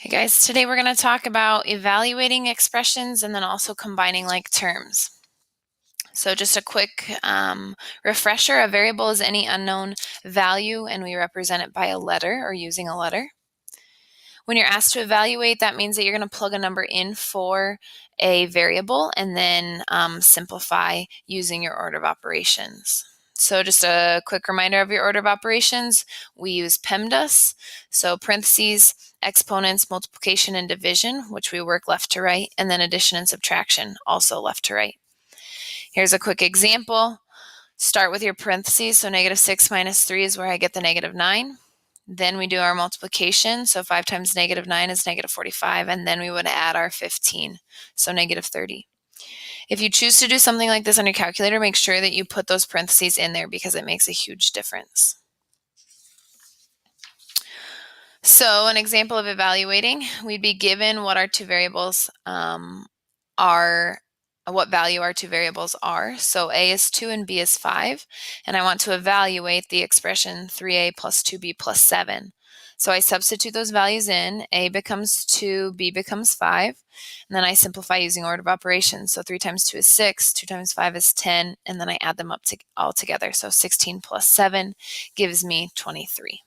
Hey guys, today we're going to talk about evaluating expressions and then also combining like terms. So just a quick refresher, a variable is any unknown value and we represent it by a letter or using a letter. When you're asked to evaluate, that means that you're going to plug a number in for a variable and then simplify using your order of operations. So just a quick reminder of your order of operations, we use PEMDAS, so parentheses, exponents, multiplication, and division, which we work left to right, and then addition and subtraction, also left to right. Here's a quick example. Start with your parentheses, so -6 minus 3 is where I get the -9. Then we do our multiplication, so 5 times -9 is -45, and then we would add our 15, so -30. If you choose to do something like this on your calculator, make sure that you put those parentheses in there because it makes a huge difference. So an example of evaluating, we'd be given what our two variables are, what value our two variables are. So A is 2 and B is 5, and I want to evaluate the expression 3A plus 2B plus 7. So I substitute those values in. A becomes 2, B becomes 5, and then I simplify using order of operations. So 3 times 2 is 6, 2 times 5 is 10, and then I add them up all together. So 16 plus 7 gives me 23.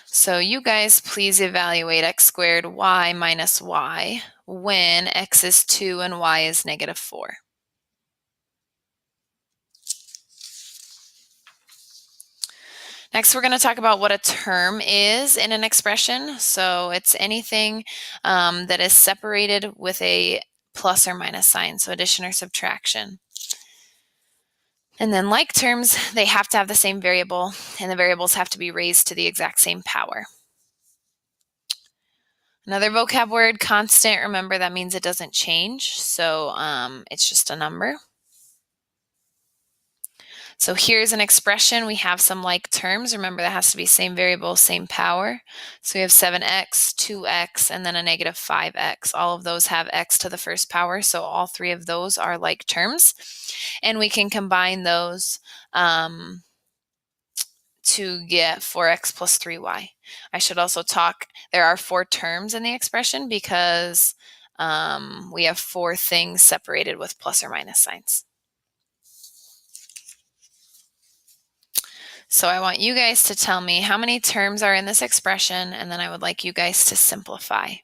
So you guys please evaluate x squared y minus y when x is 2 and y is -4. Next, we're going to talk about what a term is in an expression. So it's anything that is separated with a plus or minus sign, so addition or subtraction. And then like terms, they have to have the same variable, and the variables have to be raised to the exact same power. Another vocab word, constant. Remember, that means it doesn't change, so it's just a number. So here's an expression. We have some like terms. Remember, that has to be same variable, same power. So we have 7x, 2x, and then a -5x. All of those have x to the first power, so all three of those are like terms. And we can combine those to get 4x plus 3y. I should also talk, there are 4 terms in the expression because we have 4 things separated with plus or minus signs. So I want you guys to tell me how many terms are in this expression, and then I would like you guys to simplify.